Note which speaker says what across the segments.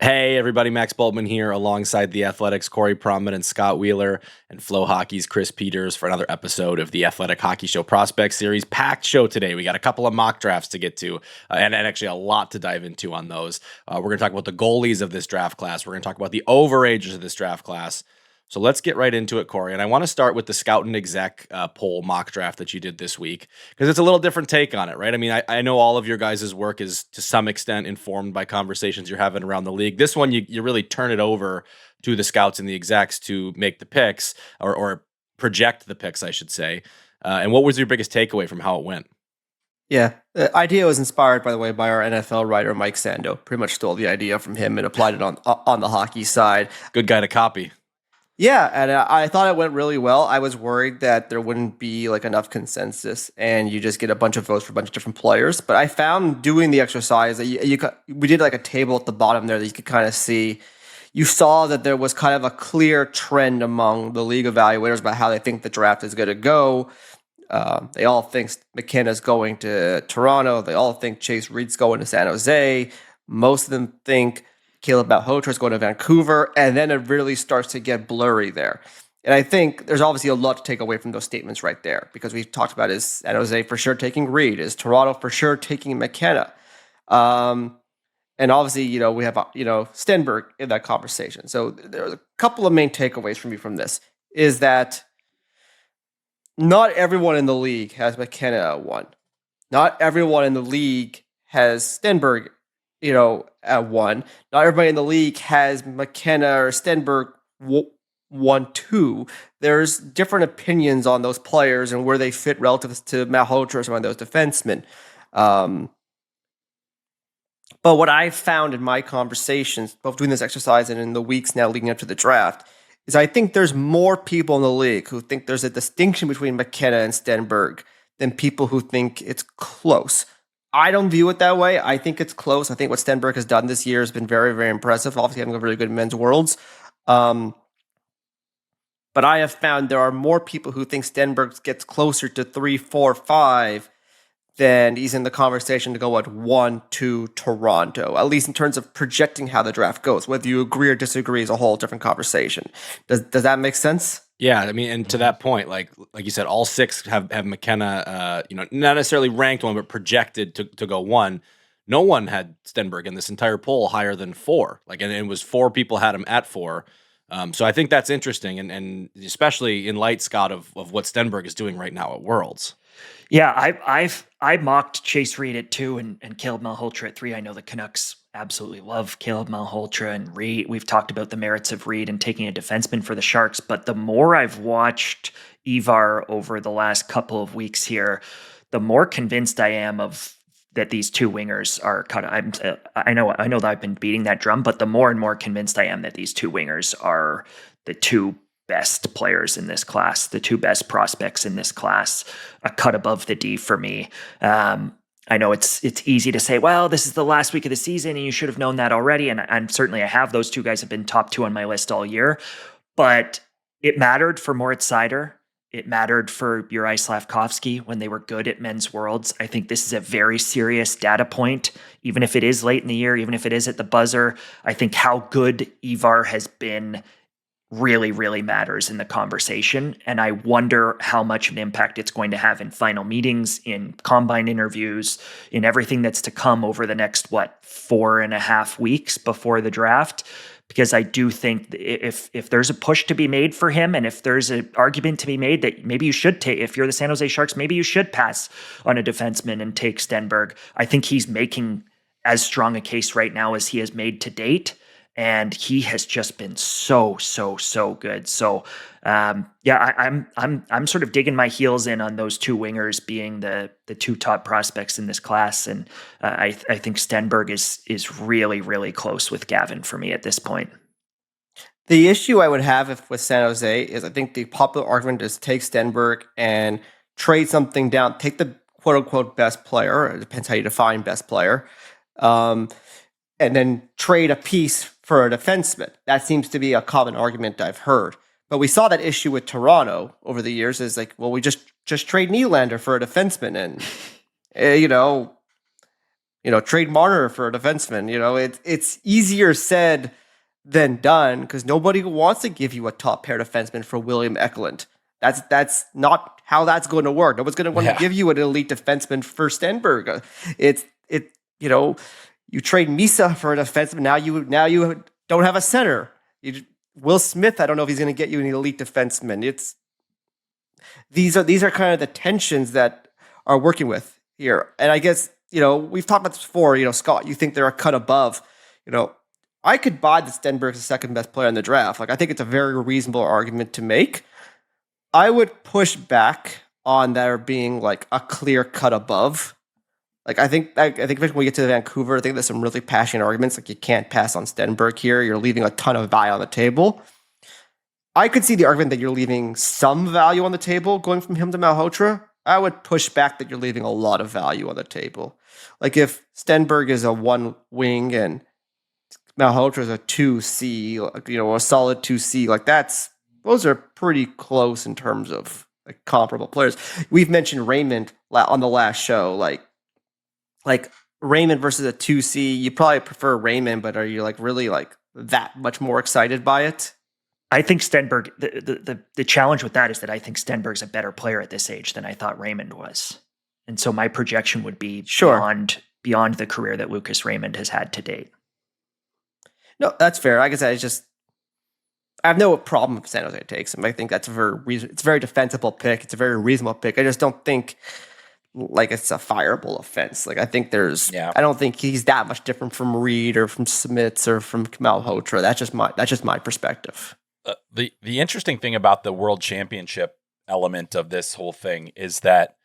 Speaker 1: Hey everybody, Max Bultman here alongside the Athletics' Corey Prummett and Scott Wheeler and Flow Hockey's Chris Peters for another episode of the Athletic Hockey Show Prospect Series. Packed show today. We got a couple of mock drafts to get to and actually a lot to dive into on those. We're going to talk about the goalies of this draft class. We're going to talk about the overagers of this draft class. So let's get right into it, Corey. And I want to start with the Scout and Exec poll mock draft that you did this week, because it's a little different take on it, right? I mean, I know all of your guys' work is to some extent informed by conversations you're having around the league. This one, you really turn it over to the Scouts and the Execs to make the picks or project the picks, I should say. And what was your biggest takeaway from how it went?
Speaker 2: Yeah, the idea was inspired, by the way, by our NFL writer Mike Sando. Pretty much stole the idea from him and applied it on the hockey side.
Speaker 1: Good guy to copy.
Speaker 2: Yeah, and I thought it went really well. I was worried that there wouldn't be like enough consensus, and you just get a bunch of votes for a bunch of different players. But I found doing the exercise that we did like a table at the bottom there that you could kind of see. You saw that there was kind of a clear trend among the league evaluators about how they think the draft is going to go. They all think McKenna's going to Toronto. They all think Chase Reed's going to San Jose. Most of them think Caleb Malhotra's going to Vancouver, and then it really starts to get blurry there. And I think there's obviously a lot to take away from those statements right there, because we've talked about is San Jose for sure taking Reed, is Toronto for sure taking McKenna. And obviously, we have, Stenberg in that conversation. So there's a couple of main takeaways for me from this is that not everyone in the league has McKenna at 1. Not everyone in the league has Stenberg, at 1. Not everybody in the league has McKenna or Stenberg 1, 2. There's different opinions on those players and where they fit relative to Malhotra or some of those defensemen. But what I found in my conversations, both doing this exercise and in the weeks now leading up to the draft, is I think there's more people in the league who think there's a distinction between McKenna and Stenberg than people who think it's close. I don't view it that way. I think it's close. I think what Stenberg has done this year has been very, very impressive. Obviously, having a really good men's worlds. But I have found there are more people who think Stenberg gets closer to 3, 4, 5 than he's in the conversation to go at 1, 2 Toronto, at least in terms of projecting how the draft goes. Whether you agree or disagree is a whole different conversation. Does that make sense?
Speaker 1: Yeah, I mean, and to that point, like you said, all 6 have McKenna, not necessarily ranked 1, but projected to go 1. No one had Stenberg in this entire poll higher than 4. And it was 4 people had him at 4. So I think that's interesting, and especially in light, Scott, of what Stenberg is doing right now at Worlds.
Speaker 3: Yeah, I mocked Chase Reed at 2 and Caleb Malhotra at 3. I know the Canucks absolutely love Caleb Malhotra and Reed. We've talked about the merits of Reed and taking a defenseman for the Sharks, but the more I've watched Ivar over the last couple of weeks here, the more convinced I am of that these 2 wingers are kind of. I know that I've been beating that drum, but the more and more convinced I am that these 2 wingers are the 2 best players in this class, the 2 best prospects in this class, a cut above the D for me. I know it's easy to say, well, this is the last week of the season and you should have known that already. And certainly I have. Those 2 guys have been top 2 on my list all year, but it mattered for Moritz Seider. It mattered for Juraj Slafkovsky when they were good at men's worlds. I think this is a very serious data point, even if it is late in the year, even if it is at the buzzer. I think how good Ivar has been really, really matters in the conversation. And I wonder how much of an impact it's going to have in final meetings, in combine interviews, in everything that's to come over the next, 4.5 weeks before the draft. Because I do think if there's a push to be made for him, and if there's an argument to be made that maybe you should take, if you're the San Jose Sharks, maybe you should pass on a defenseman and take Stenberg. I think he's making as strong a case right now as he has made to date. And he has just been so good. So, I'm sort of digging my heels in on those 2 wingers being the 2 top prospects in this class, and I think Stenberg is really, really close with Gavin for me at this point.
Speaker 2: The issue I would have with San Jose is I think the popular argument is take Stenberg and trade something down, take the quote unquote best player. It depends how you define best player. And then trade a piece for a defenseman. That seems to be a common argument I've heard. But we saw that issue with Toronto over the years is like, well, we just trade Nylander for a defenseman. And, trade Marner for a defenseman. It's easier said than done because nobody wants to give you a top pair defenseman for William Eklund. That's not how that's going to work. Nobody's going to want to give you an elite defenseman for Stenberg. You trade Misa for a defenseman. Now you don't have a center. Will Smith, I don't know if he's going to get you an elite defenseman. These are kind of the tensions that are working with here. And I guess, we've talked about this before, Scott, you think they're a cut above. I could buy that Stenberg's the second best player in the draft. Like, I think it's a very reasonable argument to make. I would push back on there being like a clear cut above. Like, I think when we get to Vancouver, I think there's some really passionate arguments. Like, you can't pass on Stenberg here. You're leaving a ton of value on the table. I could see the argument that you're leaving some value on the table going from him to Malhotra. I would push back that you're leaving a lot of value on the table. Like, if Stenberg is a 1 wing and Malhotra is a 2C, a solid 2C, like those are pretty close in terms of like comparable players. We've mentioned Raymond on the last show, like Raymond versus a 2C. You probably prefer Raymond, but are you like really like that much more excited by it?
Speaker 3: I think Stenberg, the challenge with that is that I think Stenberg's a better player at this age than I thought Raymond was. And so my projection would be beyond the career that Lucas Raymond has had to date.
Speaker 2: No, that's fair. I guess I have no problem if San Jose takes him. I think that's it's a very defensible pick. It's a very reasonable pick. I just don't think like it's a fireable offense. Like, I think I don't think he's that much different from Reed or from Smits or from Malhotra. That's just my perspective.
Speaker 4: The interesting thing about the World Championship element of this whole thing is that,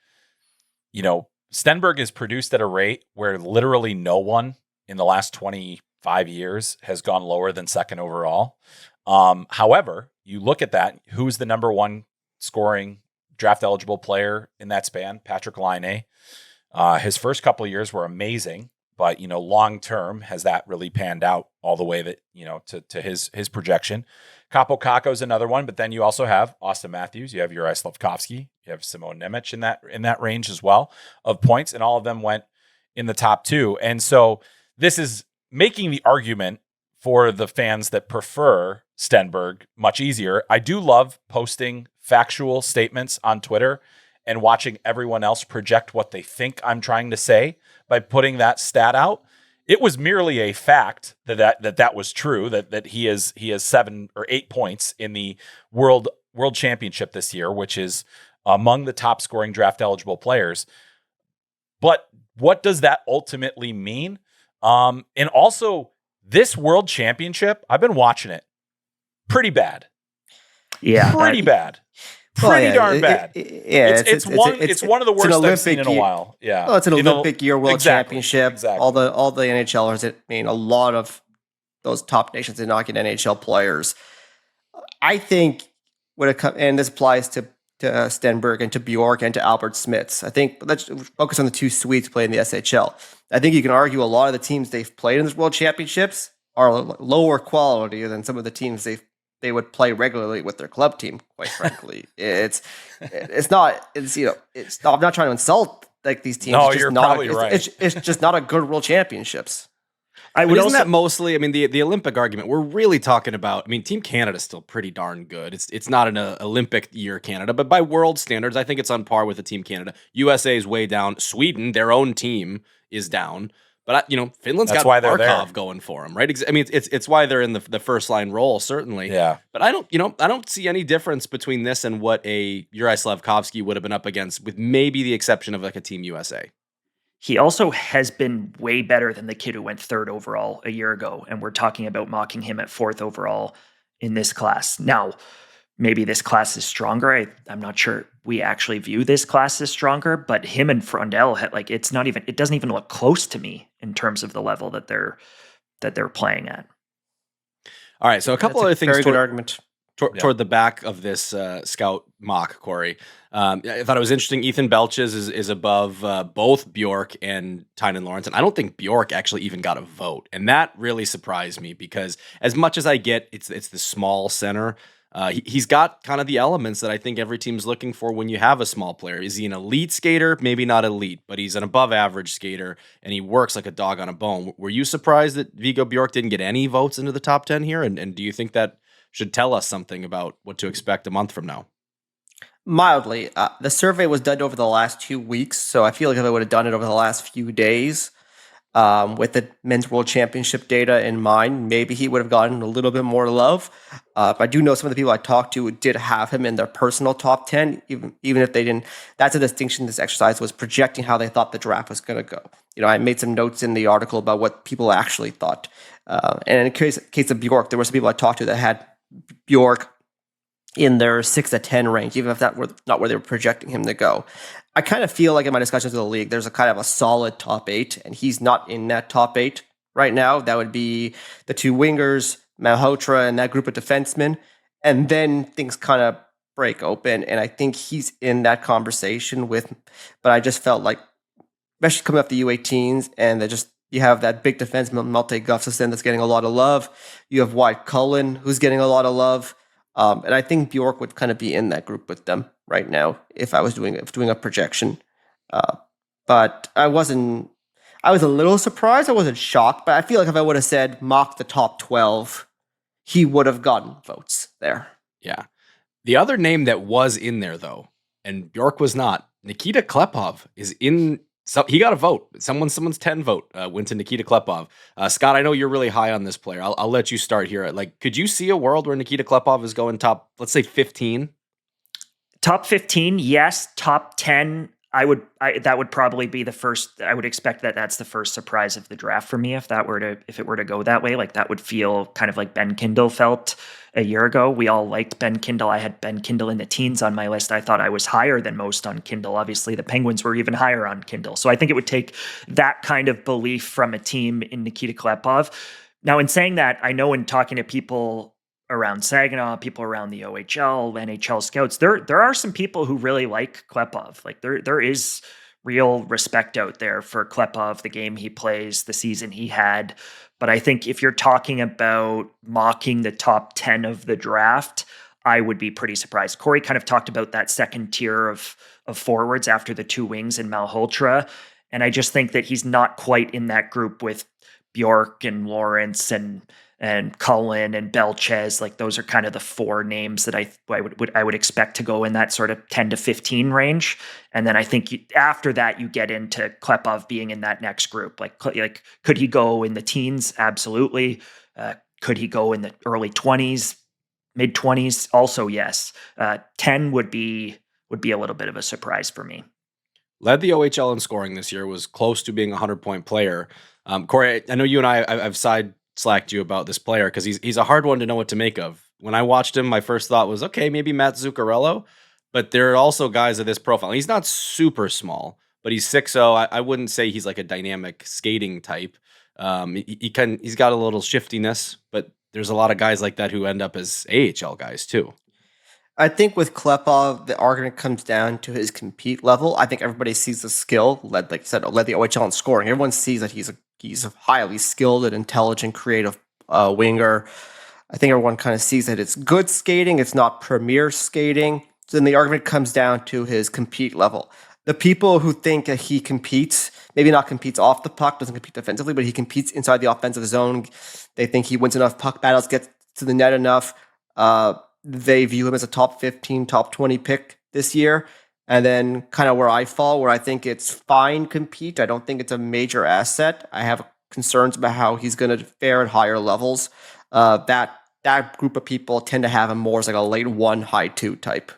Speaker 4: Stenberg is produced at a rate where literally no one in the last 25 years has gone lower than second overall. However, you look at that, who's the number 1 scoring draft eligible player in that span? Patrick Laine. His first couple of years were amazing, but long term, has that really panned out all the way that to his projection? Kaapo Kakko's another one, but then you also have Austin Matthews, you have Juraj Slafkovsky, you have Simon Nemec in that range as well of points, and all of them went in the top 2. And so this is making the argument for the fans that prefer Stenberg much easier. I do love posting factual statements on Twitter and watching everyone else project what they think I'm trying to say by putting that stat out. It was merely a fact that was true, that he has 7 or 8 points in the World Championship this year, which is among the top scoring draft eligible players. But what does that ultimately mean? And also, this World Championship, I've been watching it. Pretty bad.
Speaker 3: Yeah.
Speaker 4: Pretty bad. Pretty darn bad. It's one of the worst I've seen in a while. Yeah.
Speaker 2: Well, it's an Olympic year World Championship. Exactly. All the NHLers, a lot of those top nations are knocking NHL players. I think when it comes, and this applies to Stenberg and to Bjorck and to Albert Smits. I think let's focus on the 2 Swedes playing the SHL. I think you can argue a lot of the teams they've played in this World Championships are lower quality than some of the teams they would play regularly with their club team. Quite frankly, I'm not trying to insult like these teams.
Speaker 4: No, you're probably right.
Speaker 2: It's just not a good World Championships.
Speaker 1: Isn't that mostly? The Olympic argument. We're really talking about. Team Canada's still pretty darn good. It's not an Olympic year Canada, but by world standards, I think it's on par with the Team Canada. USA is way down. Sweden, their own team, is down. But Finland's got Barkov going for them, right? It's why they're in the first line role, certainly.
Speaker 4: Yeah.
Speaker 1: But I don't see any difference between this and what a Juraj Slafkovsky would have been up against, with maybe the exception of like a Team USA.
Speaker 3: He also has been way better than the kid who went 3rd overall a year ago, and we're talking about mocking him at 4th overall in this class. Now, maybe this class is stronger. I'm not sure we actually view this class as stronger, but him and Frondell, it doesn't even look close to me in terms of the level that they're playing at.
Speaker 1: All right, so a couple other things.
Speaker 2: Very good argument.
Speaker 1: Toward the back of this scout mock, Corey. I thought it was interesting. Ethan Belches is above both Bjorck and Tynan Lawrence. And I don't think Bjorck actually even got a vote. And that really surprised me because as much as I get it's the small center, He's got kind of the elements that I think every team's looking for when you have a small player. Is he an elite skater? Maybe not elite, but he's an above average skater, and he works like a dog on a bone. Were you surprised that Viggo Bjorck didn't get any votes into the top 10 here? And do you think that should tell us something about what to expect a month from now?
Speaker 2: Mildly. The survey was done over the last 2 weeks, so I feel like if I would have done it over the last few days, with the Men's World Championship data in mind, maybe he would have gotten a little bit more love. But I do know some of the people I talked to did have him in their personal top 10, even if they didn't. That's a distinction this exercise was projecting how they thought the draft was going to go. I made some notes in the article about what people actually thought. And in case of Bjorck, there were some people I talked to that had Bjorck in their 6 to 10 range, even if that were not where they were projecting him to go. I kind of feel like in my discussions with the league, there's a kind of a solid top 8, and he's not in that top 8 right now. That would be the 2 wingers, Malhotra, and that group of defensemen. And then things kind of break open, and I think he's in that conversation with, but I just felt like, especially coming up the U18s, and you have that big defenseman, Malte Gustafsson, that's getting a lot of love. You have Wyatt Cullen, who's getting a lot of love. And I think Bjorck would kind of be in that group with them right now if I was doing a projection. But I was a little surprised. I wasn't shocked, but I feel like if I would have said mock the top 12, he would have gotten votes there.
Speaker 1: Yeah. The other name that was in there, though, and Bjorck was not, Nikita Klepov is in. So he got a vote. Someone's 10 vote went to Nikita Klepov. Scott, I know you're really high on this player. I'll let you start here. Like, could you see a world where Nikita Klepov is going top, let's say 15?
Speaker 3: Top 15, yes. Top 10, that would probably be the first. I would expect that that's the first surprise of the draft for me if it were to go that way. Like, that would feel kind of like Ben Kindle felt a year ago. We all liked Ben Kindle. I had Ben Kindle in the teens on my list. I thought I was higher than most on Kindle. Obviously, the Penguins were even higher on Kindle. So I think it would take that kind of belief from a team in Nikita Klepov. Now, in saying that, I know in talking to people around Saginaw, people around the OHL, NHL scouts, there are some people who really like Klepov. Like there is real respect out there for Klepov, the game he plays, the season he had. But I think if you're talking about mocking the top 10 of the draft, I would be pretty surprised. Corey kind of talked about that second tier of forwards after the 2 wings in Malhotra. And I just think that he's not quite in that group with Bjorck and Lawrence and Cullen and Belchez. Like, those are kind of the 4 names that I would expect to go in that sort of 10 to 15 range. And then I think after that, you get into Klepov being in that next group. Like could he go in the teens? Absolutely. Could he go in the early 20s, mid 20s? Also, yes. 10 would be a little bit of a surprise for me.
Speaker 1: Led the OHL in scoring this year, was close to being a 100-point player. Corey, I know you and I've slacked you about this player because he's a hard one to know what to make of. When I watched him, my first thought was, okay, maybe Matt Zuccarello, but there are also guys of this profile. He's not super small, but he's 6'0". I wouldn't say he's like a dynamic skating type. He's got a little shiftiness, but there's a lot of guys like that who end up as AHL guys too.
Speaker 2: I think with Klepov, the argument comes down to his compete level. I think everybody sees the skill, led the OHL in scoring. Everyone sees that he's a highly skilled and intelligent, creative winger. I think everyone kind of sees that it's good skating. It's not premier skating. So then the argument comes down to his compete level. The people who think that he competes, maybe not competes off the puck, doesn't compete defensively, but he competes inside the offensive zone. They think he wins enough puck battles, gets to the net enough. They view him as a top 15, top 20 pick this year. And then kind of where I fall, where I think it's fine compete. I don't think it's a major asset. I have concerns about how he's going to fare at higher levels. That group of people tend to have him more as like a late 1, high 2 type.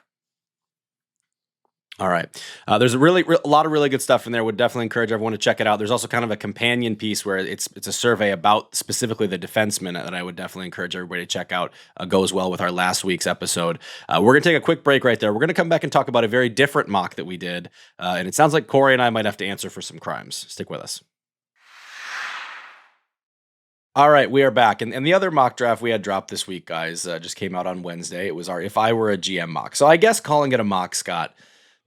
Speaker 1: All right. There's a lot of really good stuff in there. Would definitely encourage everyone to check it out. There's also kind of a companion piece where it's a survey about specifically the defenseman that I would definitely encourage everybody to check out. Goes well with our last week's episode. We're going to take a quick break right there. We're going to come back and talk about a very different mock that we did. And it sounds like Corey and I might have to answer for some crimes. Stick with us. All right, we are back. And the other mock draft we had dropped this week, guys, just came out on Wednesday. It was our If I Were a GM mock. So I guess calling it a mock, Scott,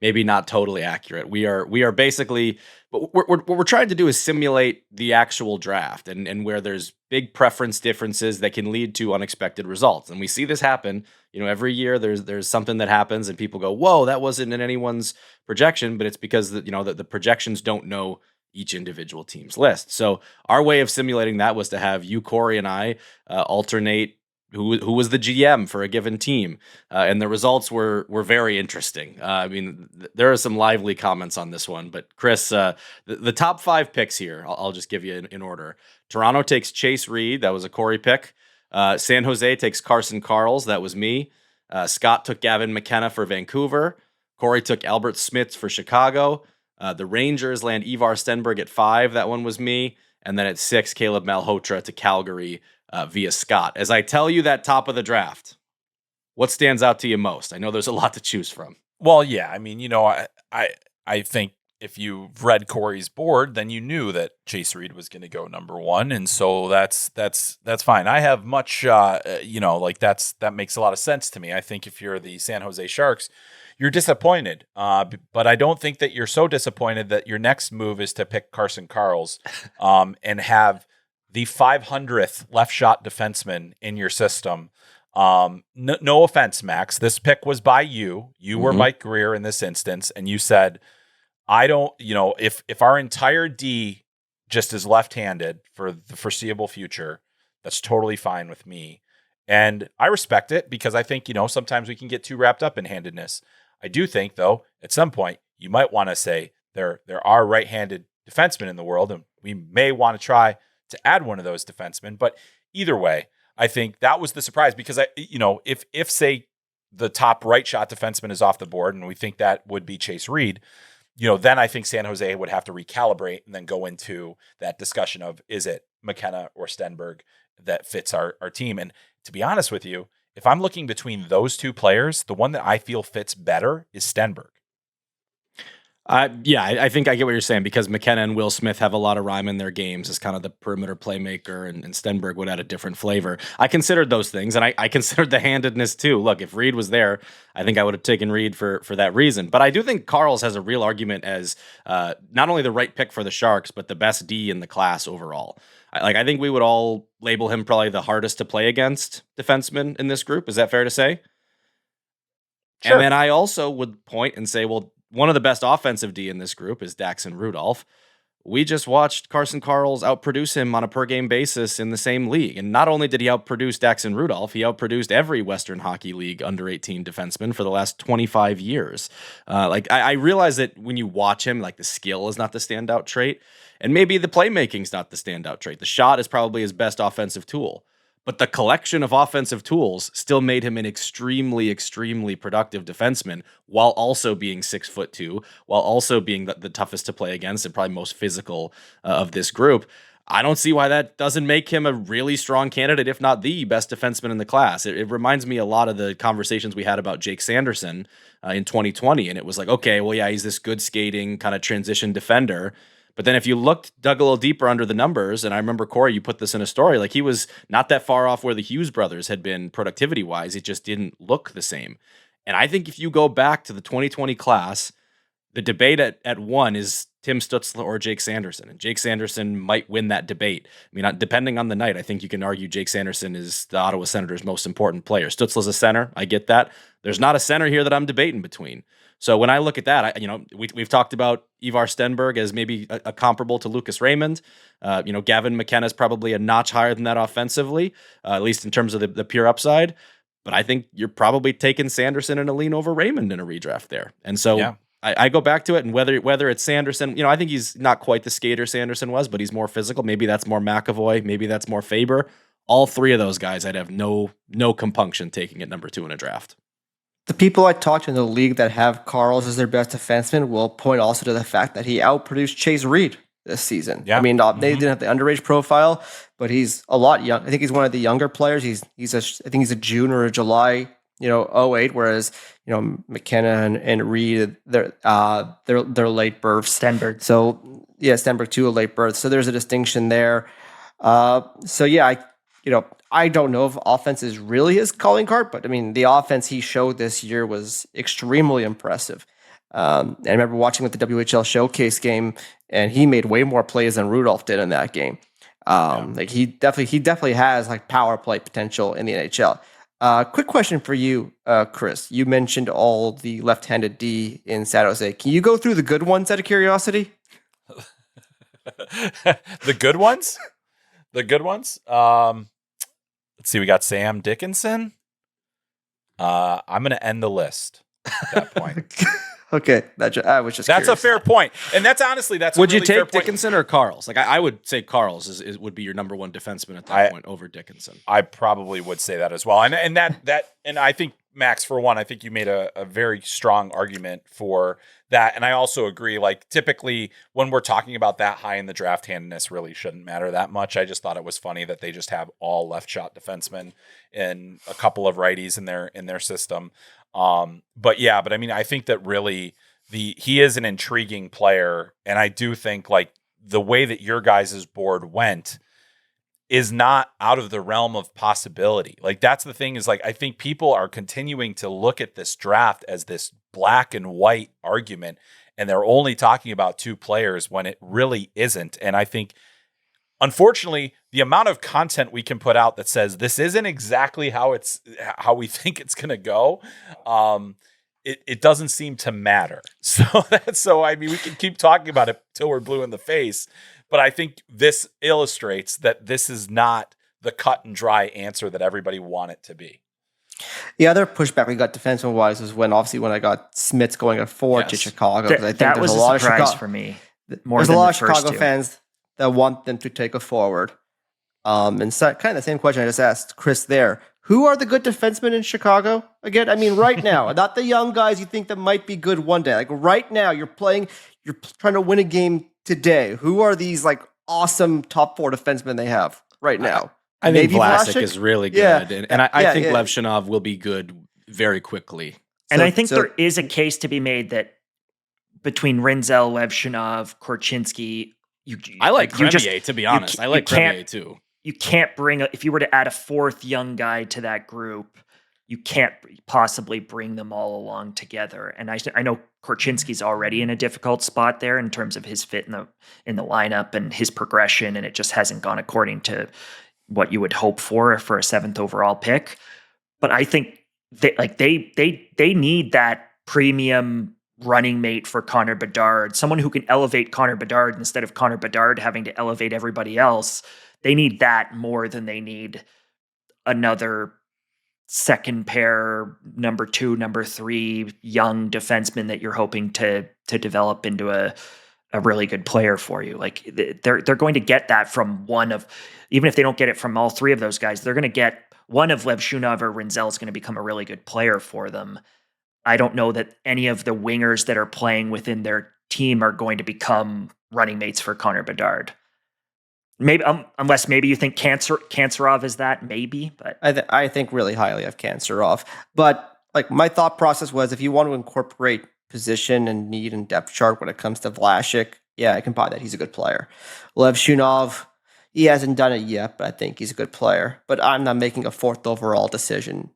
Speaker 1: maybe not totally accurate. We are basically, but what we're trying to do is simulate the actual draft and where there's big preference differences that can lead to unexpected results. And we see this happen, every year there's something that happens and people go, whoa, that wasn't in anyone's projection, but it's because the projections don't know each individual team's list. So our way of simulating that was to have you, Corey, and I alternate who was the GM for a given team, and the results were very interesting. There are some lively comments on this one, but Chris, the top 5 picks here, I'll just give you in order. Toronto takes Chase Reed, that was a Corey pick. San Jose takes Carson Carels, that was me. Scott took Gavin McKenna for Vancouver. Corey took Albert Smith for Chicago. The Rangers land Ivar Stenberg at 5, that one was me. And then at 6, Caleb Malhotra to Calgary via Scott. As I tell you that top of the draft, what stands out to you most? I know there's a lot to choose from.
Speaker 4: Well, yeah. I think if you've read Corey's board, then you knew that Chase Reed was going to go number 1, and so that's fine. I have much, that makes a lot of sense to me. I think if you're the San Jose Sharks, you're disappointed, but I don't think that you're so disappointed that your next move is to pick Carson Carels and have the 500th left shot defenseman in your system. No offense, Max. This pick was by you. You were Mike Greer in this instance, and you said, I don't, if our entire D just is left-handed for the foreseeable future, that's totally fine with me. And I respect it because I think, sometimes we can get too wrapped up in handedness. I do think, though, at some point, you might want to say there are right-handed defensemen in the world, and we may want to try to add one of those defensemen. But either way, I think that was the surprise because if say the top right shot defenseman is off the board and we think that would be Chase Reed, then I think San Jose would have to recalibrate and then go into that discussion of, is it McKenna or Stenberg that fits our team? And to be honest with you, if I'm looking between those two players, the one that I feel fits better is Stenberg.
Speaker 1: I think I get what you're saying because McKenna and Will Smith have a lot of rhyme in their games as kind of the perimeter playmaker, and Stenberg would add a different flavor. I considered those things, and I considered the handedness too. Look, if Reed was there, I think I would have taken Reed for that reason. But I do think Carels has a real argument as not only the right pick for the Sharks, but the best D in the class overall. I think we would all label him probably the hardest to play against defenseman in this group. Is that fair to say? Sure. And then I also would point and say, well, one of the best offensive D in this group is Daxon Rudolph. We just watched Carson Carels outproduce him on a per-game basis in the same league. And not only did he outproduce Daxon Rudolph, he outproduced every Western Hockey League under-18 defenseman for the last 25 years. I realize that when you watch him, the skill is not the standout trait, and maybe the playmaking's not the standout trait. The shot is probably his best offensive tool. But the collection of offensive tools still made him an extremely, extremely productive defenseman while also being 6'2", while also being the toughest to play against and probably most physical of this group. I don't see why that doesn't make him a really strong candidate, if not the best defenseman in the class. It reminds me a lot of the conversations we had about Jake Sanderson in 2020. And it was like, okay, well, yeah, he's this good skating kind of transition defender. But then if you dug a little deeper under the numbers, and I remember, Corey, you put this in a story, he was not that far off where the Hughes brothers had been productivity-wise. It just didn't look the same. And I think if you go back to the 2020 class, the debate at 1 is Tim Stützle or Jake Sanderson. And Jake Sanderson might win that debate. Depending on the night, I think you can argue Jake Sanderson is the Ottawa Senators' most important player. Stützle's a center. I get that. There's not a center here that I'm debating between. So when I look at that, we've talked about Ivar Stenberg as maybe a comparable to Lucas Raymond. Gavin McKenna is probably a notch higher than that offensively, at least in terms of the pure upside. But I think you're probably taking Sanderson and a lean over Raymond in a redraft there. And so yeah. I go back to it, and whether it's Sanderson, I think he's not quite the skater Sanderson was, but he's more physical. Maybe that's more McAvoy. Maybe that's more Faber. All three of those guys, I'd have no compunction taking at number 2 in a draft.
Speaker 2: The people I talk to in the league that have Carels as their best defenseman will point also to the fact that he outproduced Chase Reed this season. Yeah. They didn't have the underage profile, but he's a lot young. I think he's one of the younger players. I think he's a June or a July, 08, whereas, McKenna and Reed, they're late births.
Speaker 3: Stenberg.
Speaker 2: So, yeah, Stenberg too, a late birth. So there's a distinction there. I don't know if offense is really his calling card, but the offense he showed this year was extremely impressive. And I remember watching with the WHL Showcase game, and he made way more plays than Rudolph did in that game. Like he definitely has like power play potential in the NHL. Quick question for you, Chris. You mentioned all the left-handed D in San Jose. Can you go through the good ones out of curiosity?
Speaker 4: The good ones? The good ones? Let's see. We got Sam Dickinson. I'm going to end the list at that point.
Speaker 2: Okay, I was just.
Speaker 4: That's
Speaker 2: curious.
Speaker 4: a fair point, and that's honestly that's.
Speaker 1: Would
Speaker 4: a really
Speaker 1: you
Speaker 4: fair
Speaker 1: take
Speaker 4: point.
Speaker 1: Dickinson or Carls? Like I would say Carls would be your number one defenseman at that point over Dickinson.
Speaker 4: I probably would say that as well, and I think Max, for one, I think you made a very strong argument for that, and I also agree. Like typically when we're talking about that high in the draft, handedness really shouldn't matter that much. I just thought it was funny that they just have all left shot defensemen and a couple of righties in their system. But I mean, I think that really he is an intriguing player. And I do think like the way that your guys' board went is not out of the realm of possibility. Like that's the thing is like, I think people are continuing to look at this draft as this black and white argument, and they're only talking about two players when it really isn't. And I think, unfortunately, the amount of content we can put out that says this isn't exactly how we think it's going to go, it doesn't seem to matter. So I mean, we can keep talking about it till we're blue in the face, but I think this illustrates that this is not the cut and dry answer that everybody want it to be.
Speaker 2: The other pushback we got defenseman wise was when I got Smits going at 4 to Chicago. I think
Speaker 3: that
Speaker 2: there's
Speaker 3: was
Speaker 2: a lot
Speaker 3: a surprise
Speaker 2: of Chicago,
Speaker 3: for me.
Speaker 2: There's a lot of Chicago fans that want them to take a forward. And so kind of the same question I just asked Chris there. Who are the good defensemen in Chicago? Again, I mean, right now, not the young guys you think that might be good one day. Like right now, you're trying to win a game today. Who are these like awesome top 4 defensemen they have right now?
Speaker 1: I think Vlasic is really good.
Speaker 2: Yeah.
Speaker 1: And I think Levshinov will be good very quickly.
Speaker 3: And I think there is a case to be made that between Rinzel, Levshinov, Korchinski,
Speaker 1: I like Crevier, to be honest. I like Crevier too.
Speaker 3: You can't if you were to add a 4th young guy to that group, you can't possibly bring them all along together. And I know Korchinski's already in a difficult spot there in terms of his fit in the lineup and his progression, and it just hasn't gone according to what you would hope for a 7th overall pick. But I think they need that premium running mate for Connor Bedard, someone who can elevate Connor Bedard instead of Connor Bedard having to elevate everybody else. They need that more than they need another second pair, number 2, number 3 young defenseman that you're hoping to develop into a really good player for you. Like they're going to get that from one of, even if they don't get it from all 3 of those guys, they're going to get one of Levshunov or Rinzel is going to become a really good player for them. I don't know that any of the wingers that are playing within their team are going to become running mates for Connor Bedard. Maybe unless maybe you think Kanserov is that, maybe. But
Speaker 2: I think really highly of Kanserov. But like my thought process was, if you want to incorporate position and need and depth chart when it comes to Vlasic, yeah, I can buy that. He's a good player. Levshunov, he hasn't done it yet, but I think he's a good player. But I'm not making a 4th overall decision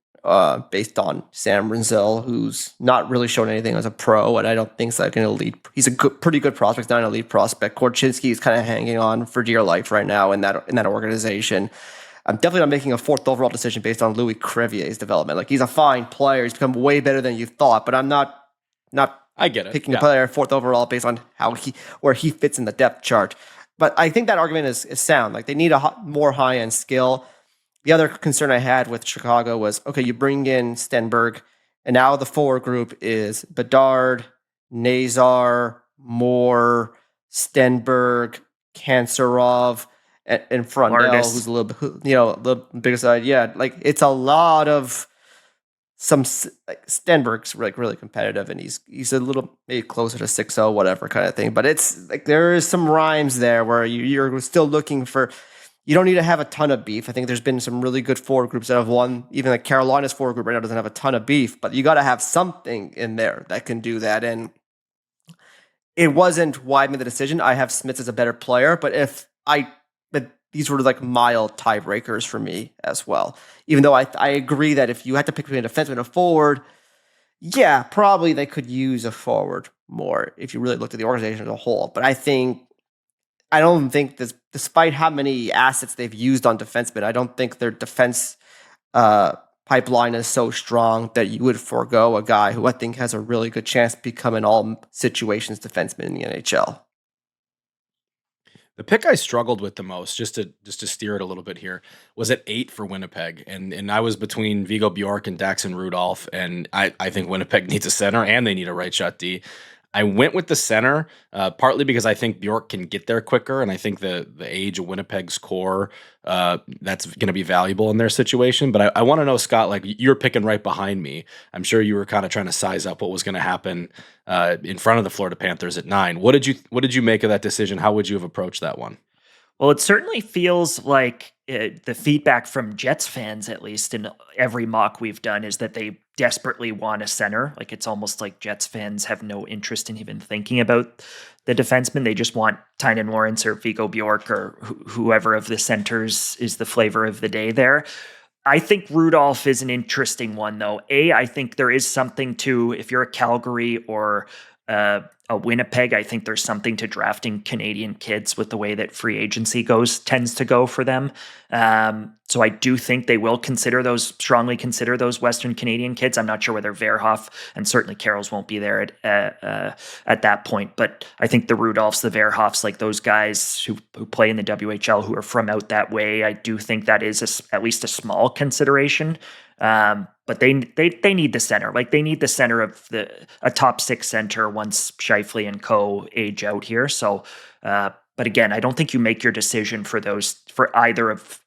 Speaker 2: based on Sam Rinzel, who's not really shown anything as a pro, and I don't think he's like an elite. He's a pretty good prospect, not an elite prospect. Korchinski is kind of hanging on for dear life right now in that organization. I'm definitely not making a 4th overall decision based on Louis Crevier's development. Like he's a fine player, he's become way better than you thought, but I'm not
Speaker 1: I get it.
Speaker 2: Picking a player 4th overall based on where he fits in the depth chart. But I think that argument is sound. Like they need more high end skill. The other concern I had with Chicago was, okay, you bring in Stenberg, and now the forward group is Bedard, Nazar, Moore, Stenberg, Kanserov, and Frondell, who's a little bigger side. Yeah, like it's a lot of Stenberg's like really competitive, and he's a little maybe closer to 6-0, whatever kind of thing. But it's like there is some rhymes there where you're still looking for. You don't need to have a ton of beef. I think there's been some really good forward groups that have won. Even like Carolina's forward group right now doesn't have a ton of beef, but you got to have something in there that can do that. And it wasn't why I made the decision. I have Smits as a better player, but these were like mild tiebreakers for me as well. Even though I agree that if you had to pick between a defenseman and a forward, Yeah, probably they could use a forward more if you really looked at the organization as a whole. But I don't think this, despite how many assets they've used on defensemen, I don't think their defense pipeline is so strong that you would forego a guy who I think has a really good chance to become an all situations defenseman in the NHL.
Speaker 1: The pick I struggled with the most, just to steer it a little bit here, was at 8 for Winnipeg, and I was between Viggo Bjorck and Daxon Rudolph, and I think Winnipeg needs a center and they need a right shot D. I went with the center, partly because I think Bjork can get there quicker, and I think the age of Winnipeg's core, that's going to be valuable in their situation. But I want to know, Scott, like you're picking right behind me. I'm sure you were kind of trying to size up what was going to happen in front of the Florida Panthers at 9. What did you make of that decision? How would you have approached that one?
Speaker 3: Well, it certainly feels like the feedback from Jets fans, at least in every mock we've done, is that they desperately want a center. Like it's almost like Jets fans have no interest in even thinking about the defenseman. They just want Tynan Lawrence or Viggo Bjorck or whoever of the centers is the flavor of the day there. I think Rudolph is an interesting one, though. I think there is something to, if you're a Calgary or a Winnipeg, I think there's something to drafting Canadian kids with the way that free agency tends to go for them. So I do think they will strongly consider those Western Canadian kids. I'm not sure whether Verhoff and certainly Carels won't be there at that point, but I think the Rudolphs, the Verhoffs, like those guys who play in the WHL who are from out that way, I do think that is at least a small consideration. But they need the center. Like they need the center of a top 6 center once Scheifele and co age out here. So, but again, I don't think you make your decision for either of,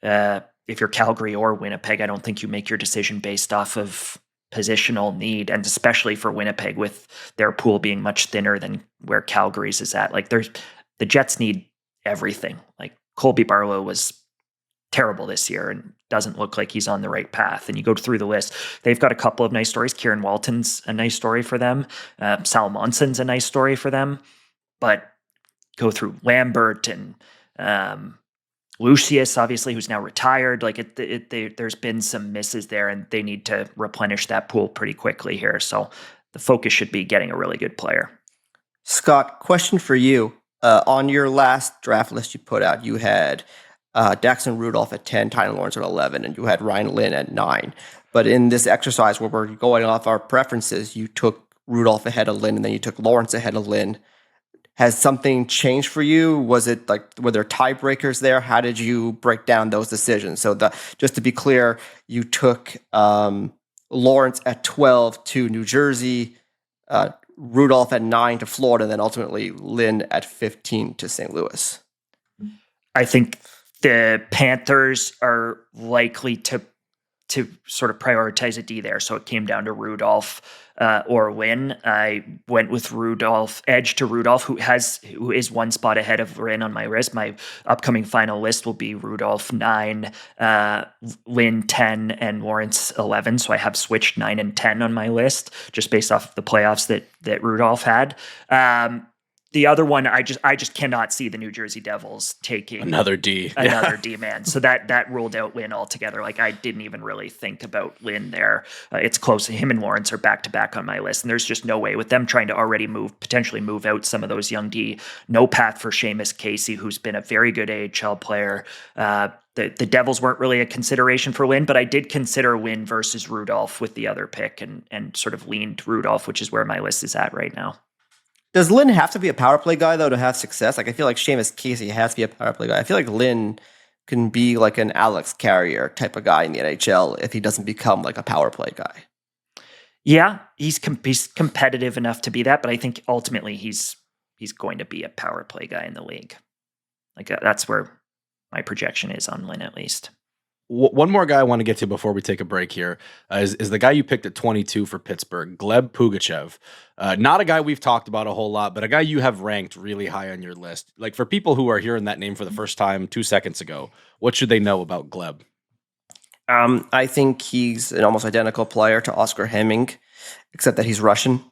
Speaker 3: if you're Calgary or Winnipeg, I don't think you make your decision based off of positional need, and especially for Winnipeg with their pool being much thinner than where Calgary's is at. Like the Jets need everything. Like Colby Barlow was terrible this year and doesn't look like he's on the right path. And you go through the list, they've got a couple of nice stories. Kieran Walton's a nice story for them. Sal Monson's a nice story for them. But go through Lambert and Lucius, obviously, who's now retired. Like there's been some misses there, and they need to replenish that pool pretty quickly here. So the focus should be getting a really good player.
Speaker 2: Scott, question for you. On your last draft list you put out, you had Daxon Rudolph at 10, Tynan Lawrence at 11, and you had Ryan Lin at 9. But in this exercise where we're going off our preferences, you took Rudolph ahead of Lin, and then you took Lawrence ahead of Lin. Has something changed for you? Was it like, were there tiebreakers there? How did you break down those decisions? So just to be clear, you took Lawrence at 12 to New Jersey, Rudolph at 9 to Florida, and then ultimately Lin at 15 to St. Louis.
Speaker 3: I think the Panthers are likely to sort of prioritize a D there. So it came down to Rudolph or Lin. I went with edge to Rudolph, who is one spot ahead of Lin on my list. My upcoming final list will be Rudolph 9, Lin 10, and Lawrence 11. So I have switched 9 and 10 on my list just based off of the playoffs that Rudolph had. The other one, I just cannot see the New Jersey Devils taking
Speaker 1: another D
Speaker 3: man. So that ruled out Lin altogether. Like I didn't even really think about Lin there. It's close. Him and Lawrence are back to back on my list, and there's just no way with them trying to already potentially move out some of those young D. No path for Seamus Casey, who's been a very good AHL player. The Devils weren't really a consideration for Lin, but I did consider Lin versus Rudolph with the other pick, and sort of leaned Rudolph, which is where my list is at right now.
Speaker 2: Does Lin have to be a power play guy, though, to have success? Like, I feel like Seamus Casey has to be a power play guy. I feel like Lin can be like an Alex Carrier type of guy in the NHL if he doesn't become like a power play guy.
Speaker 3: Yeah, he's competitive enough to be that, but I think ultimately he's going to be a power play guy in the league. Like that's where my projection is on Lin, at least.
Speaker 1: One more guy I want to get to before we take a break here is the guy you picked at 22 for Pittsburgh, Gleb Pugachyov. Not a guy we've talked about a whole lot, but a guy you have ranked really high on your list. Like for people who are hearing that name for the first time 2 seconds ago, what should they know about Gleb?
Speaker 2: I think he's an almost identical player to Oscar Hemming, except that he's Russian.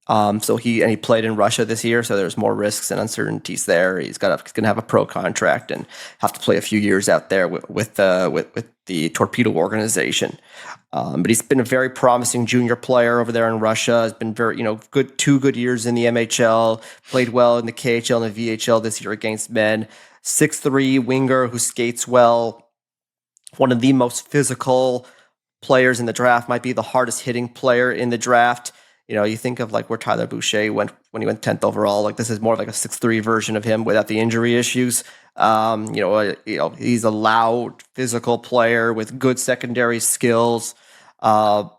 Speaker 2: So he played in Russia this year, so there's more risks and uncertainties there. He's going to have a pro contract and have to play a few years out there with the Torpedo organization. But he's been a very promising junior player over there in Russia. Has been very, good 2 good years in the MHL. Played well in the KHL and the VHL this year against men. 6'3" winger who skates well. One of the most physical players in the draft. Might be the hardest hitting player in the draft. You think of like where Tyler Boucher went when he went 10th overall. Like this is more of like a 6'3" version of him without the injury issues. He's a loud, physical player with good secondary skills. I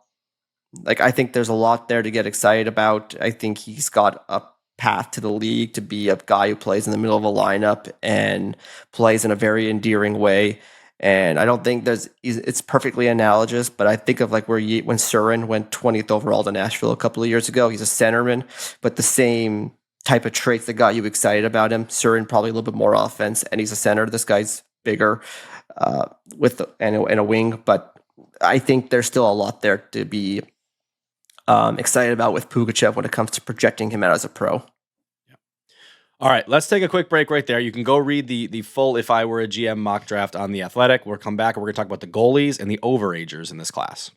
Speaker 2: think there's a lot there to get excited about. I think he's got a path to the league to be a guy who plays in the middle of a lineup and plays in a very endearing way. And I don't think it's perfectly analogous, but I think of like when Surin went 20th overall to Nashville a couple of years ago. He's a centerman, but the same type of traits that got you excited about him. Surin probably a little bit more offense, and he's a center. This guy's bigger and a wing, but I think there's still a lot there to be excited about with Pugachyov when it comes to projecting him out as a pro.
Speaker 1: All right, let's take a quick break right there. You can go read the full If I Were a GM mock draft on The Athletic. We'll come back and we're going to talk about the goalies and the overagers in this class.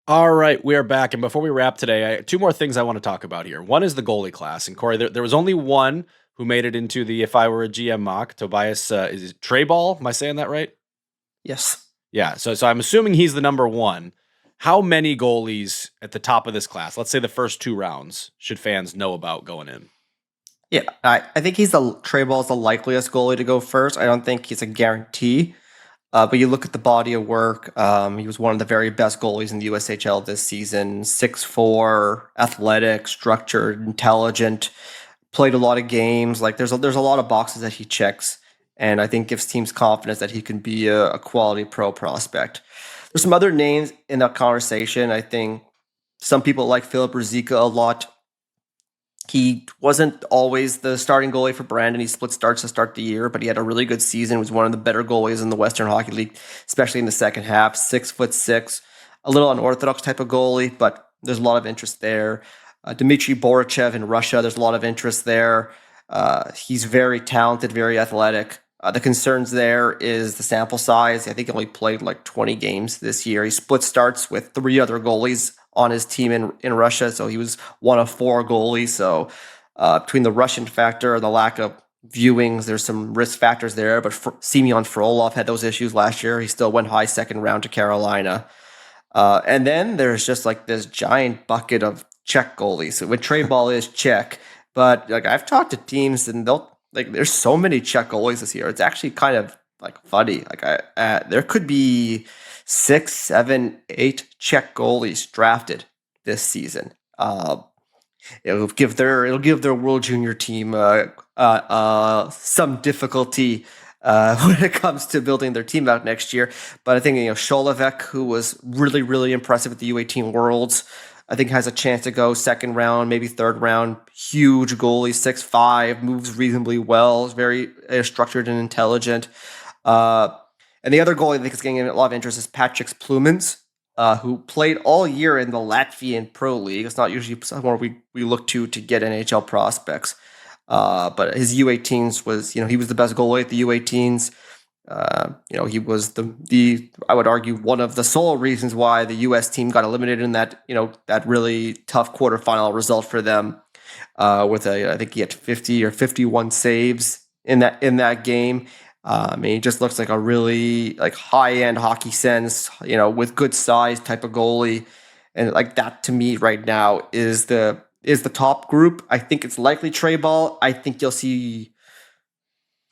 Speaker 1: All right, we are back. And before we wrap today, 2 more things I want to talk about here. One is the goalie class. And Corey, there was only one who made it into the If I Were a GM mock. Tobias, is it Treyball? Am I saying that right?
Speaker 2: Yes.
Speaker 1: Yeah, so I'm assuming he's the number 1. How many goalies at the top of this class, let's say the first 2 rounds, should fans know about going in?
Speaker 2: Yeah, I think Treyball's the likeliest goalie to go first. I don't think he's a guarantee. But you look at the body of work. He was one of the very best goalies in the USHL this season. 6'4", athletic, structured, intelligent, played a lot of games. Like there's a lot of boxes that he checks, and I think gives teams confidence that he can be a quality pro prospect. There's some other names in that conversation. I think some people like Philip Ruzicka a lot. He wasn't always the starting goalie for Brandon. He split starts to start the year, but he had a really good season. Was one of the better goalies in the Western Hockey League, especially in the second half. 6'6", a little unorthodox type of goalie, but there's a lot of interest there. Dmitry Borichev in Russia, there's a lot of interest there. He's very talented, very athletic. The concerns there is the sample size. I think he only played like 20 games this year. He split starts with 3 other goalies on his team in Russia, so he was one of 4 goalies. So between the Russian factor and the lack of viewings, there's some risk factors there. But Semyon Frolov had those issues last year. He still went high second round to Carolina. And then there's just like this giant bucket of Czech goalies. So when Treyball is Czech, but like I've talked to teams and there's so many Czech goalies this year. It's actually kind of like funny. Like there could be 6, 7, 8 Czech goalies drafted this season. It'll give their World Junior team some difficulty when it comes to building their team out next year. But I think Sholovek, who was really, really impressive at the U18 Worlds, I think has a chance to go second round, maybe third round. Huge goalie, 6'5", moves reasonably well, is very structured and intelligent. And the other goalie I think is getting a lot of interest is Patrick Plumins, who played all year in the Latvian Pro League. It's not usually someone we look to get NHL prospects. But his U18s was, he was the best goalie at the U18s. He was the I would argue one of the sole reasons why the U.S. team got eliminated in that, that really tough quarterfinal result for them. I think he had 50 or 51 saves in that game. He just looks like a really like high-end hockey sense, with good size type of goalie. And like that to me right now is the top group. I think it's likely Treyball. I think you'll see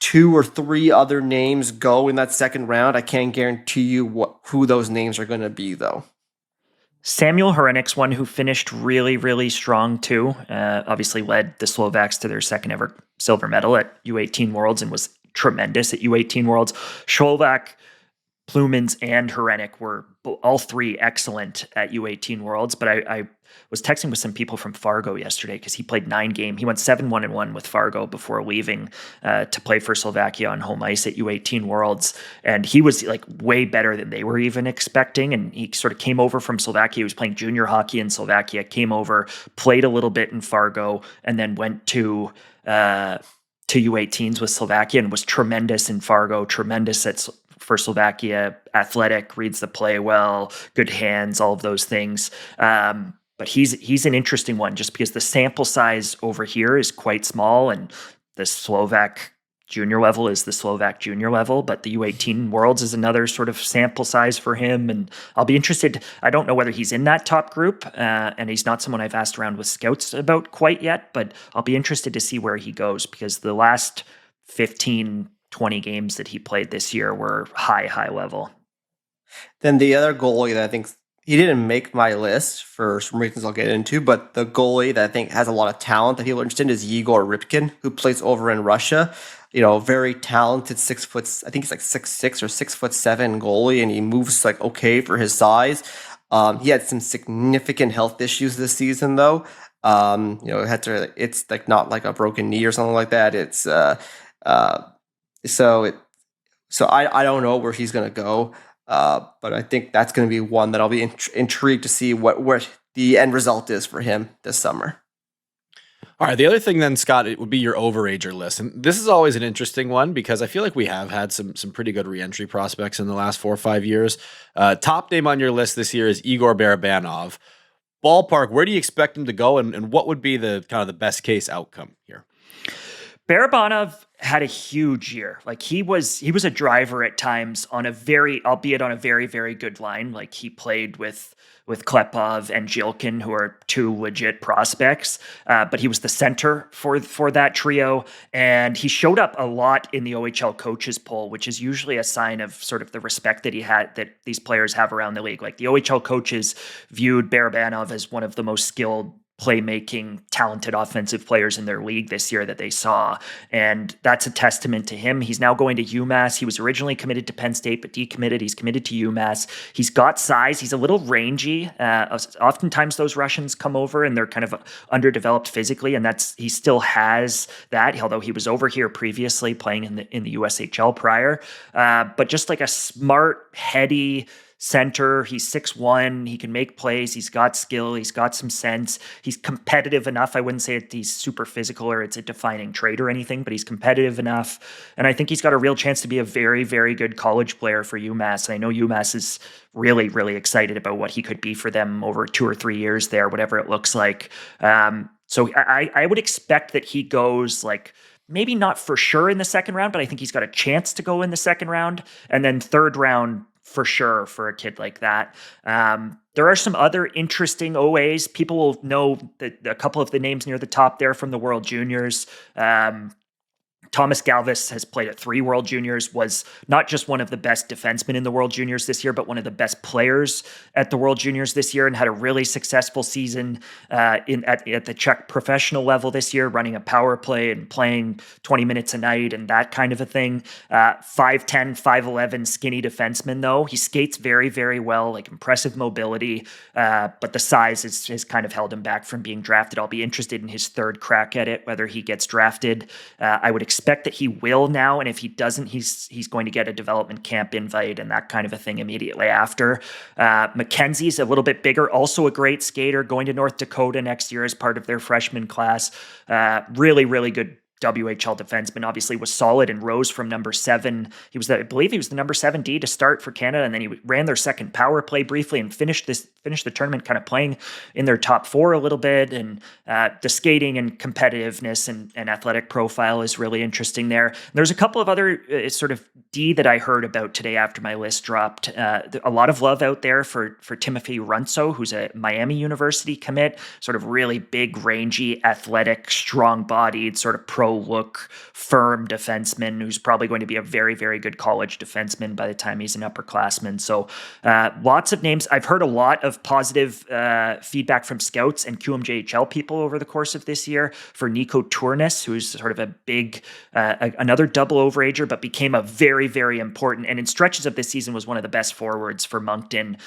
Speaker 2: 2 or 3 other names go in that second round. I can't guarantee you who those names are going to be, though.
Speaker 3: Samuel Hrenik's one who finished really, really strong too. Obviously led the Slovaks to their second ever silver medal at U18 Worlds and was tremendous at U18 Worlds. Slovak, Plumins, and Hrenik were all 3 excellent at U18 Worlds, but I was texting with some people from Fargo yesterday because he played 9 games. He went 7-1-1 with Fargo before leaving to play for Slovakia on home ice at U18 Worlds. And he was like way better than they were even expecting. And he sort of came over from Slovakia. He was playing junior hockey in Slovakia, came over, played a little bit in Fargo, and then went to U18s with Slovakia and was tremendous in Fargo, tremendous for Slovakia, athletic, reads the play well, good hands, all of those things. But he's an interesting one just because the sample size over here is quite small, and the Slovak junior level is the Slovak junior level, but the U18 Worlds is another sort of sample size for him. And I'll be interested. I don't know whether he's in that top group, and he's not someone I've asked around with scouts about quite yet, but I'll be interested to see where he goes because the last 15, 20 games that he played this year were high level.
Speaker 2: Then the other goalie that I think he didn't make my list for some reasons I'll get into, but the goalie that I think has a lot of talent that people are interested in is Yegor Rybkin, who plays over in Russia. Very talented 6 foot. I think he's like 6'6" or 6'7" goalie, and he moves like okay for his size. He had some significant health issues this season, though. It's like not like a broken knee or something like that. It's so I don't know where he's gonna go. But I think that's going to be one that I'll be intrigued to see where the end result is for him this summer.
Speaker 1: All right. The other thing then, Scott, it would be your overager list. And this is always an interesting one because I feel like we have had some pretty good reentry prospects in the last 4 or 5 years. Top name on your list this year is Igor Barabanov. Ballpark, where do you expect him to go, and what would be the kind of the best case outcome here?
Speaker 3: Barabanov had a huge year. Like he was a driver at times albeit on a very, very good line. Like he played with Klepov and Jilkin, who are 2 legit prospects. But he was the center for that trio. And he showed up a lot in the OHL coaches poll, which is usually a sign of sort of the respect that these players have around the league. Like the OHL coaches viewed Barabanov as one of the most skilled, playmaking, talented offensive players in their league this year that they saw. And that's a testament to him. He's now going to UMass. He was originally committed to Penn State, but decommitted. He's committed to UMass. He's got size. He's a little rangy. Oftentimes those Russians come over and they're kind of underdeveloped physically. And he still has that, although he was over here previously playing in the USHL prior. But just like a smart, heady center. He's 6'1". He can make plays. He's got skill. He's got some sense. He's competitive enough. I wouldn't say he's super physical or it's a defining trait or anything, but he's competitive enough. And I think he's got a real chance to be a very, very good college player for UMass. And I know UMass is really, really excited about what he could be for them over 2 or 3 years there, whatever it looks like. So I would expect that he goes like, maybe not for sure in the second round, but I think he's got a chance to go in the second round. And then third round, for sure, for a kid like that. There are some other interesting OAs. People will know that a couple of the names near the top there from the World Juniors. Thomas Galvis has played at 3 World Juniors, was not just one of the best defensemen in the World Juniors this year, but one of the best players at the World Juniors this year, and had a really successful season at the Czech professional level this year, running a power play and playing 20 minutes a night and that kind of a thing. 5'10", 5'11", skinny defenseman, though. He skates very, very well, like impressive mobility, but the size has kind of held him back from being drafted. I'll be interested in his third crack at it, whether he gets drafted. I would expect that he will now, and if he doesn't, he's going to get a development camp invite and that kind of a thing immediately after. McKenzie's a little bit bigger, also a great skater, going to North Dakota next year as part of their freshman class. Really, really good WHL defenseman, obviously was solid and rose from number 7. I believe he was the number 7 D to start for Canada, and then he ran their second power play briefly and finished the tournament kind of playing in their top 4 a little bit. And the skating and competitiveness and athletic profile is really interesting there. And there's a couple of other sort of D that I heard about today after my list dropped. A lot of love out there for Timothy Runso, who's a Miami University commit, sort of really big, rangy, athletic, strong-bodied, sort of pro look firm defenseman who's probably going to be a very, very good college defenseman by the time he's an upperclassman. So lots of names. I've heard a lot of positive feedback from scouts and QMJHL people over the course of this year for Nico Turnes, who's sort of a big, another double overager, but became a very, very important, and in stretches of this season was one of the best forwards for Moncton,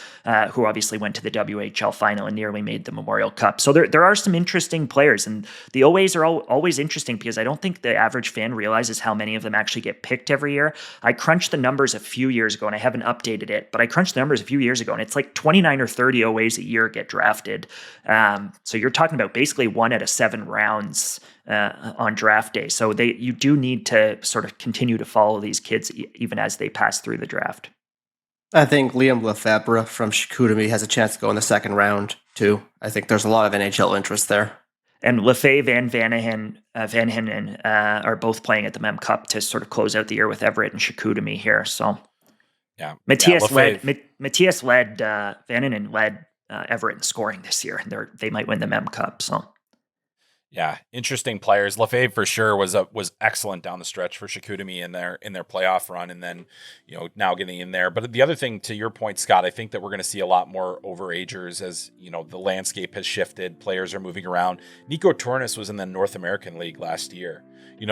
Speaker 3: who obviously went to the WHL final and nearly made the Memorial Cup. So there are some interesting players, and the OAs are always interesting because I don't think the average fan realizes how many of them actually get picked every year. I crunched the numbers a few years ago, and I haven't updated it, but I crunched the numbers a few years ago, and it's like 29 or 30 OAs a year get drafted. So you're talking about basically 1 out of 7 rounds on draft day. So you do need to sort of continue to follow these kids even as they pass through the draft.
Speaker 2: I think Liam Lefebvre from Chicoutimi has a chance to go in the second round too. I think there's a lot of NHL interest there.
Speaker 3: And Lefebvre and Van Henen are both playing at the Mem Cup to sort of close out the year with Everett and Chicoutimi here. So
Speaker 4: yeah,
Speaker 3: Matthias led Van Henen led Everett in scoring this year, and they might win the Mem Cup. So.
Speaker 4: Yeah, interesting players. Lefebvre for sure was excellent down the stretch for Chicoutimi in their playoff run, and then now getting in there. But the other thing, to your point, Scott, I think that we're going to see a lot more overagers as the landscape has shifted. Players are moving around. Nico Turnes was in the North American League last year.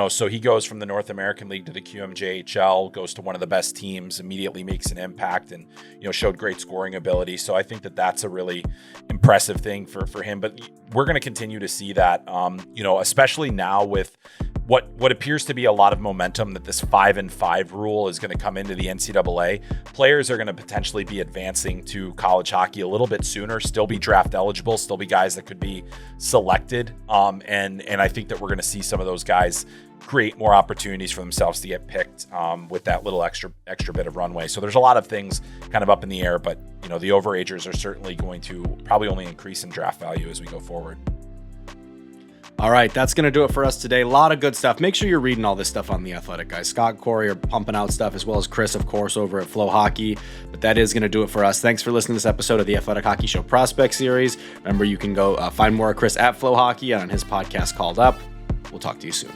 Speaker 4: So he goes from the North American League to the QMJHL, goes to one of the best teams, immediately makes an impact, and showed great scoring ability. So I think that that's a really impressive thing for him. But we're going to continue to see that, especially now with what appears to be a lot of momentum that this 5-5 rule is going to come into the NCAA. Players are going to potentially be advancing to college hockey a little bit sooner, still be draft eligible, still be guys that could be selected. And I think that we're going to see some of those guys create more opportunities for themselves to get picked with that little extra bit of runway. So there's a lot of things kind of up in the air, but the overagers are certainly going to probably only increase in draft value as we go forward.
Speaker 1: All right, that's going to do it for us today. A lot of good stuff. Make sure you're reading all this stuff on The Athletic, guys. Scott and Corey are pumping out stuff, as well as Chris, of course, over at Flow Hockey. But that is going to do it for us. Thanks for listening to this episode of the Athletic Hockey Show Prospect Series. Remember, you can go find more of Chris at Flow Hockey and on his podcast called Up. We'll talk to you soon.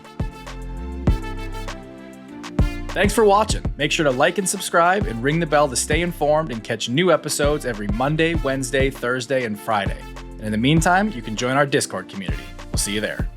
Speaker 1: Thanks for watching. Make sure to like and subscribe and ring the bell to stay informed and catch new episodes every Monday, Wednesday, Thursday, and Friday. And in the meantime, you can join our Discord community. We'll see you there.